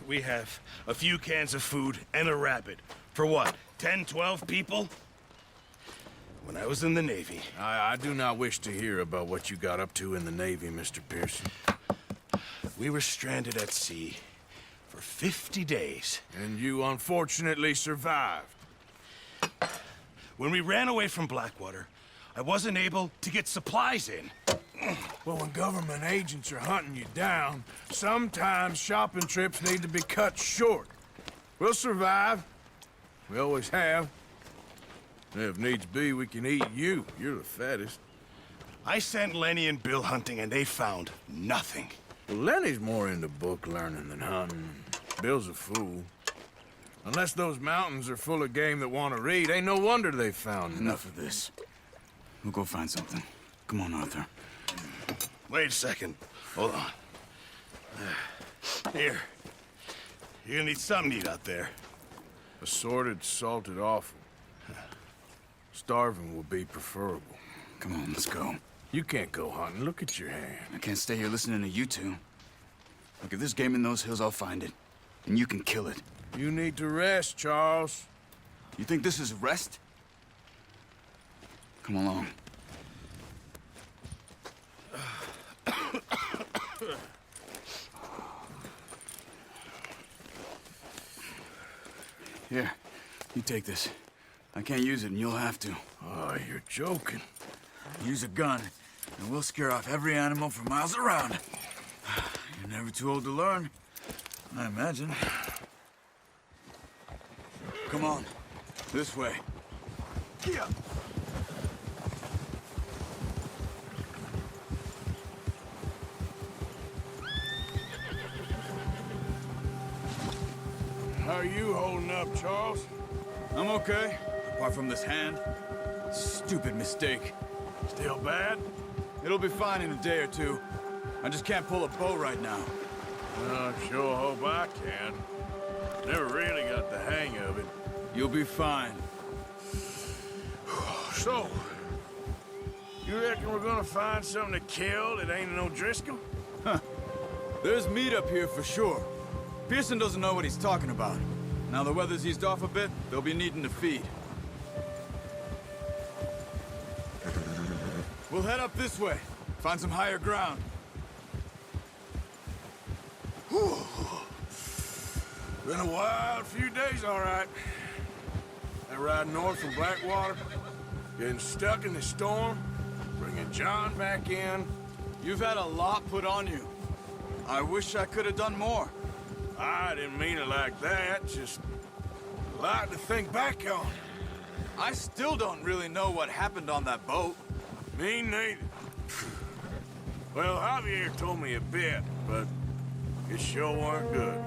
we have a few cans of food and a rabbit. For what, 10, 12 people? When I was in the Navy... I do not wish to hear about what you got up to in the Navy, Mr. Pearson. We were stranded at sea for 50 days. And you unfortunately survived. When we ran away from Blackwater, I wasn't able to get supplies in. Well, when government agents are hunting you down, sometimes shopping trips need to be cut short. We'll survive. We always have. If needs be, we can eat you. You're the fattest. I sent Lenny and Bill hunting, and they found nothing. Well, Lenny's more into book learning than hunting. Bill's a fool. Unless those mountains are full of game that want to read, ain't no wonder they found Enough of this. We'll go find something. Come on, Arthur. Wait a second. Hold on. Here. You're gonna need something to eat out there. Assorted, salted offal. Starving will be preferable. Come on, let's go. You can't go hunting. Look at your hand. I can't stay here listening to you two. Look, if there's game in those hills, I'll find it. And you can kill it. You need to rest, Charles. You think this is rest? Come along. Here, you take this. I can't use it, and you'll have to. Oh, you're joking. Use a gun, and we'll scare off every animal for miles around. You're never too old to learn, I imagine. Come on, this way. Yeah. How are you holding up, Charles? I'm okay, apart from this hand. Stupid mistake. Still bad? It'll be fine in a day or two. I just can't pull a bow right now. I sure hope I can. Never really got the hang of it. You'll be fine. So, you reckon we're gonna find something to kill that ain't no Driscoll? There's meat up here for sure. Pearson doesn't know what he's talking about. Now the weather's eased off a bit, they'll be needing to feed. We'll head up this way. Find some higher ground. Whew. Been a wild few days, all right. That ride north from Blackwater, getting stuck in the storm, bringing John back in. You've had a lot put on you. I wish I could have done more. I didn't mean it like that, just a lot to think back on. I still don't really know what happened on that boat. Me neither. Well, Javier told me a bit, but it sure weren't good.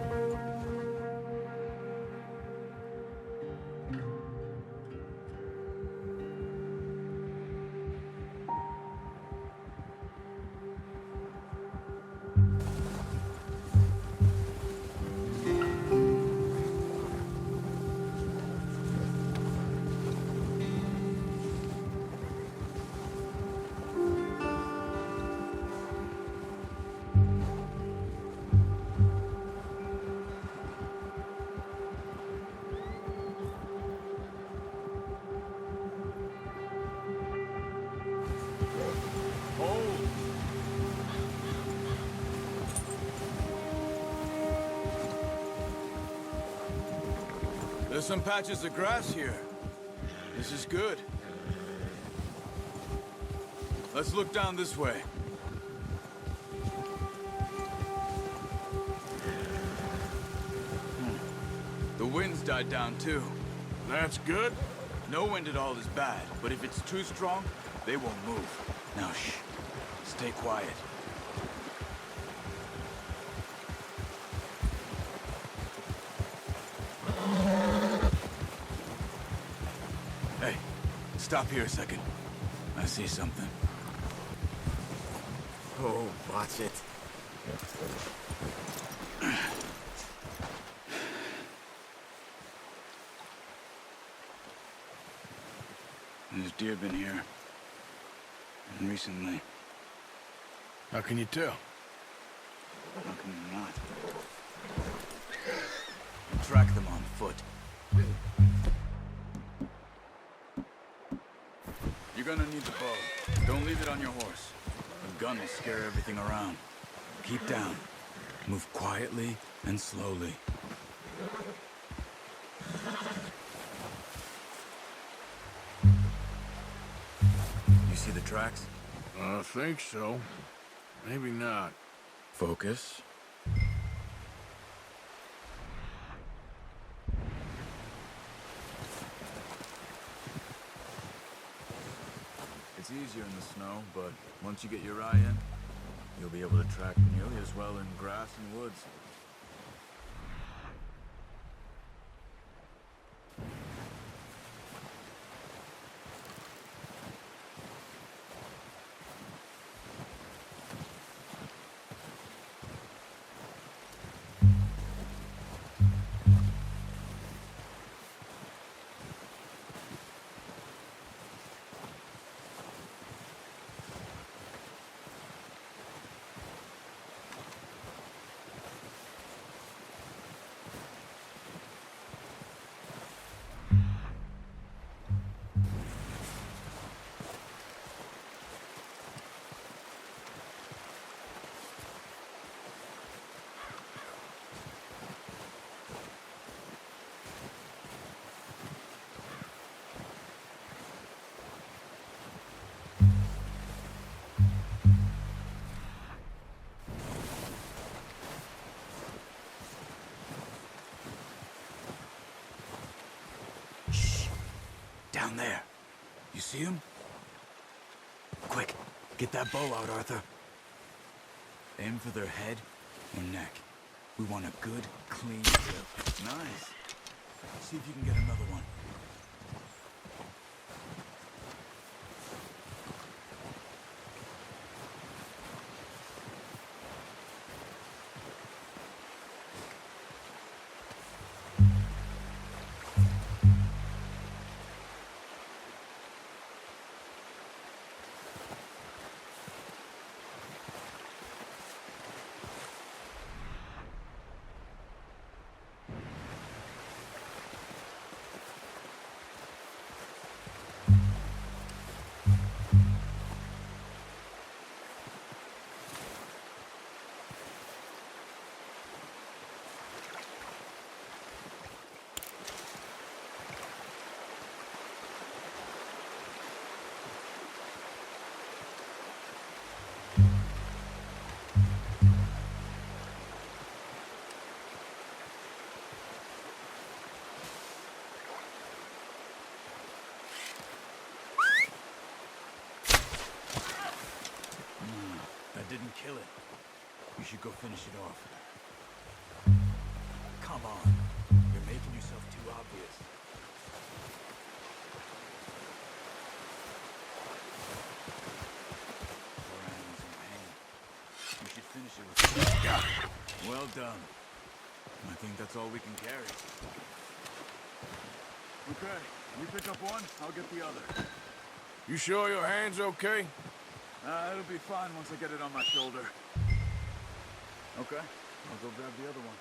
There's some patches of grass here. This is good. Let's look down this way. The wind's died down too. That's good. No wind at all is bad, but if it's too strong, they won't move. Now shh. Stay quiet. Hey, stop here a second. I see something. Oh, watch it. There's deer been here. And recently. How can you tell? How can you not? gonna need the bow. Don't leave it on your horse. The gun will scare everything around. Keep down. Move quietly and slowly. You see the tracks? I think so. Maybe not. Focus. It's easier in the snow, but once you get your eye in, you'll be able to track nearly as well in grass and woods. Down there. You see him? Quick, get that bow out, Arthur. Aim for their head or neck. We want a good, clean kill. Nice. See if you can get another one. Didn't kill it. You should go finish it off. Come on. You're making yourself too obvious. Poor animal's in pain. You should finish it with... Well done. I think that's all we can carry. Okay, you pick up one, I'll get the other. You sure your hand's okay? It'll be fine once I get it on my shoulder. Okay, I'll go grab the other one.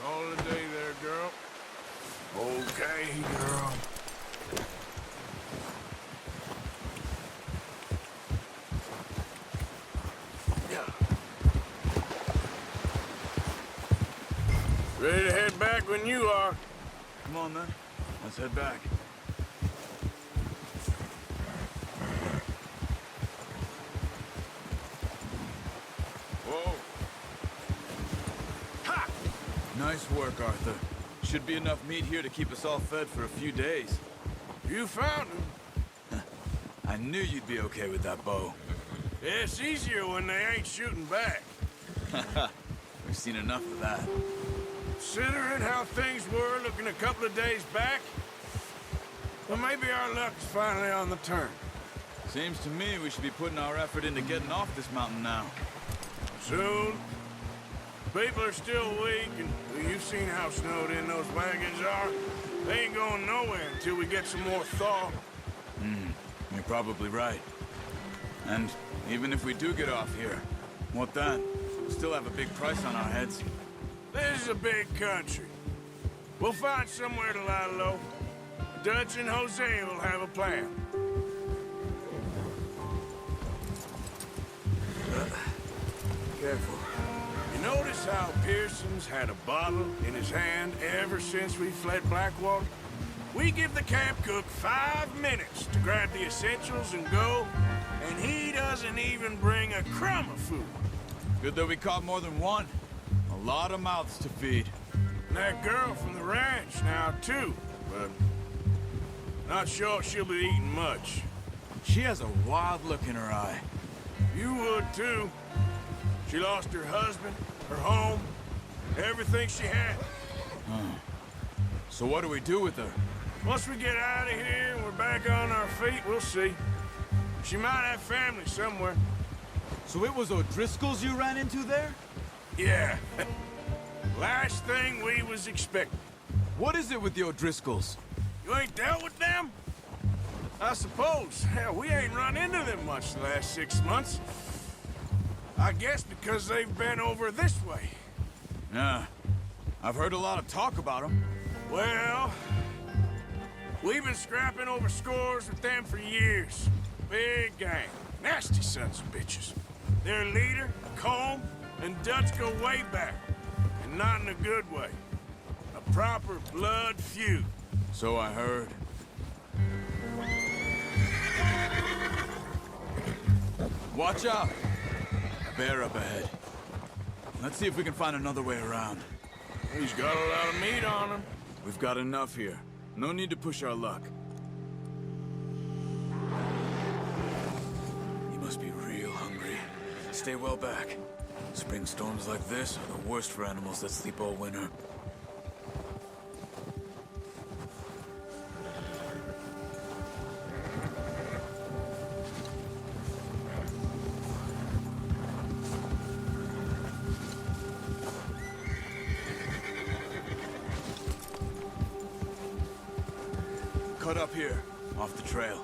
All the day there, girl. Okay, girl. Ready to head back when you are. Come on, then. Let's head back. Whoa. Ha! Nice work, Arthur. Should be enough meat here to keep us all fed for a few days. You found him. I knew you'd be okay with that bow. It's easier when they ain't shooting back. We've seen enough of that. Considering how things were looking a couple of days back, well, maybe our luck is finally on the turn. Seems to me we should be putting our effort into getting off this mountain now. Soon. People are still weak, and well, you've seen how snowed in those wagons are. They ain't going nowhere until we get some more thaw. You're probably right. And even if we do get off here, what then? We'll still have a big price on our heads. This is a big country. We'll find somewhere to lie low. Dutch and Hosea will have a plan. Careful. You notice how Pearson's had a bottle in his hand ever since we fled Blackwater? We give the camp cook 5 minutes to grab the essentials and go, and he doesn't even bring a crumb of food. Good that we caught more than one. A lot of mouths to feed. And that girl from the ranch now, too, but not sure she'll be eating much. She has a wild look in her eye. You would, too. She lost her husband, her home, everything she had. So what do we do with her? Once we get out of here and we're back on our feet, we'll see. She might have family somewhere. So it was O'Driscoll's you ran into there? Yeah. Last thing we was expecting. What is it with the O'Driscolls? You ain't dealt with them? I suppose. Hell, we ain't run into them much the last 6 months. I guess because they've been over this way. Nah. I've heard a lot of talk about them. Well, we've been scrapping over scores with them for years. Big gang. Nasty sons of bitches. Their leader, Colm, and Dutch go way back. And not in a good way. A proper blood feud. So I heard. Watch out! A bear up ahead. Let's see if we can find another way around. He's got a lot of meat on him. We've got enough here. No need to push our luck. You must be real hungry. Stay well back. Spring storms like this are the worst for animals that sleep all winter. Cut up here, off the trail.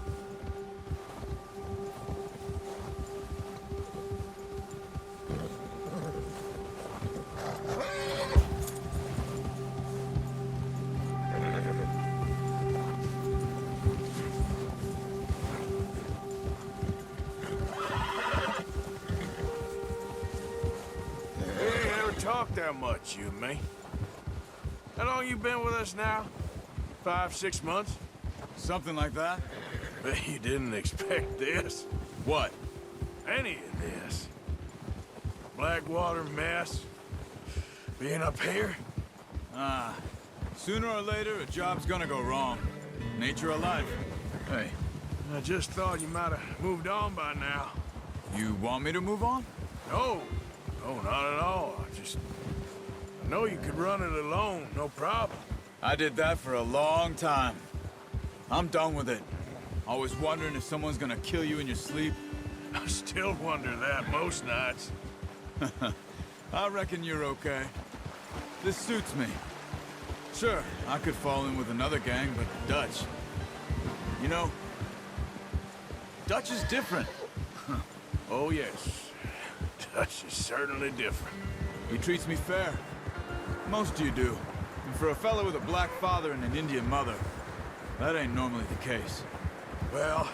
We ain't ever talked that much, you and me. How long you been with us now? 5, 6 months? Something like that? Bet you didn't expect this. What? Any of this. Blackwater mess. Being up here. Sooner or later, a job's gonna go wrong. Nature of life. Hey, I just thought you might have moved on by now. you want me to move on? No. No, not at all. I know you could run it alone, no problem. I did that for a long time. I'm done with it. Always wondering if someone's gonna kill you in your sleep. I still wonder that most nights. I reckon you're okay. This suits me. Sure, I could fall in with another gang, but Dutch... You know, Dutch is different. Oh, yes. Dutch is certainly different. He treats me fair. Most of you do. And for a fellow with a black father and an Indian mother, that ain't normally the case. Well,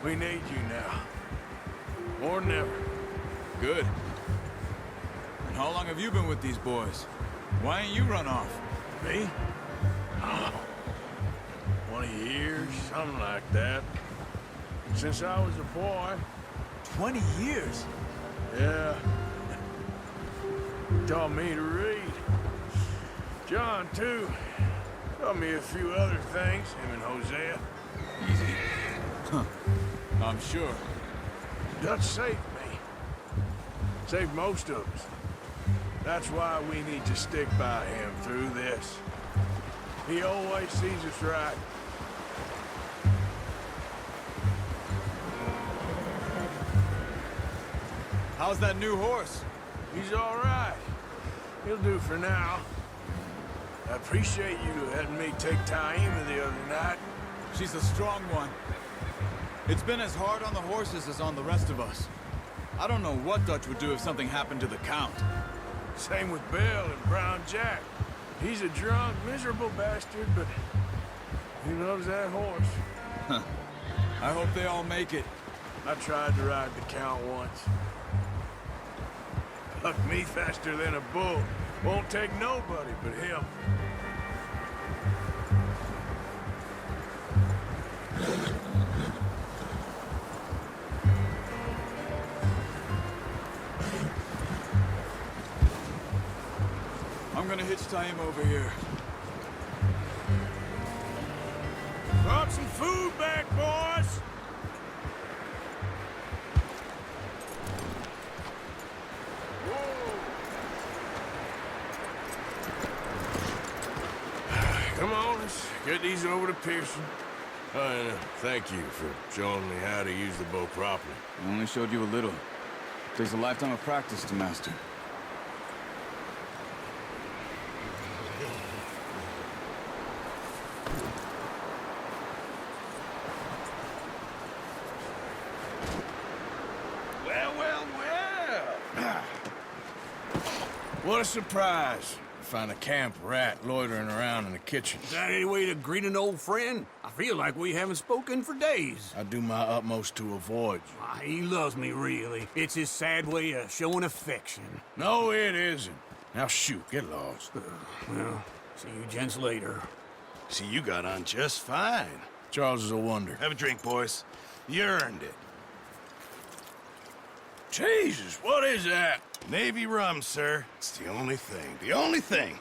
we need you now. More than ever. Good. And how long have you been with these boys? Why ain't you run off? Me? Oh, 20 years, something like that. Since I was a boy. 20 years? Yeah. Taught me to read. John, too. Taught me a few other things, him and Hosea. Easy. Huh. I'm sure. Dutch saved me. Saved most of us. That's why we need to stick by him through this. He always sees us right. How's that new horse? He's all right. He'll do for now. I appreciate you letting me take Taima the other night. She's a strong one. It's been as hard on the horses as on the rest of us. I don't know what Dutch would do if something happened to the Count. Same with Bill and Brown Jack. He's a drunk, miserable bastard, but he loves that horse. I hope they all make it. I tried to ride the Count once. Bucked me faster than a bull. Won't take nobody but him. I'm gonna hitch Taima over here. Brought some food back, boys! Come on, let's get these over to Pearson. And thank you for showing me how to use the bow properly. I only showed you a little. Takes a lifetime of practice to master. Well. What a surprise. Find a camp rat loitering around in the kitchen. Is that any way to greet an old friend? I feel like we haven't spoken for days. I do my utmost to avoid you. He loves me, really. It's his sad way of showing affection. No, it isn't. Now shoot, get lost. Well, see you gents later. See, you got on just fine. Charles is a wonder. Have a drink, boys. You earned it. Jesus, what is that? Navy rum, sir. It's the only thing. The only thing.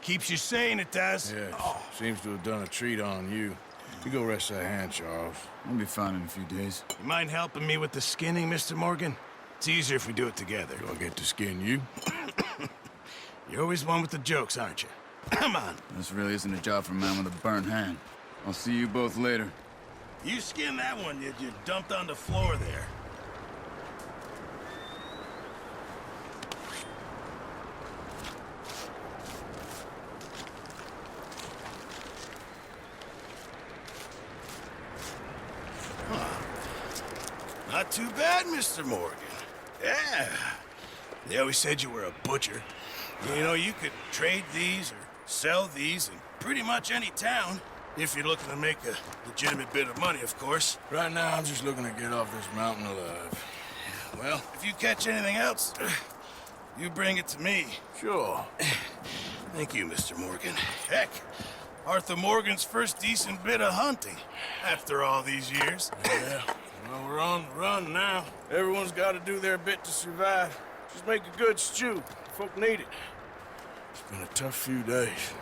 Keeps you sane, it does. Yes, seems to have done a treat on you. You go rest that hand, Charles. I'll be fine in a few days. You mind helping me with the skinning, Mr. Morgan? It's easier if we do it together. Do I get to skin you? You're always one with the jokes, aren't you? Come on. This really isn't a job for a man with a burnt hand. I'll see you both later. You skin that one you dumped on the floor there. Not too bad, Mr. Morgan. Yeah. They always said you were a butcher. You know, you could trade these or sell these in pretty much any town. If you're looking to make a legitimate bit of money, of course. Right now, I'm just looking to get off this mountain alive. Well, if you catch anything else, you bring it to me. Sure. Thank you, Mr. Morgan. Heck, Arthur Morgan's first decent bit of hunting after all these years. Yeah. Well, we're on the run now. Everyone's got to do their bit to survive. Just make a good stew. Folk need it. It's been a tough few days.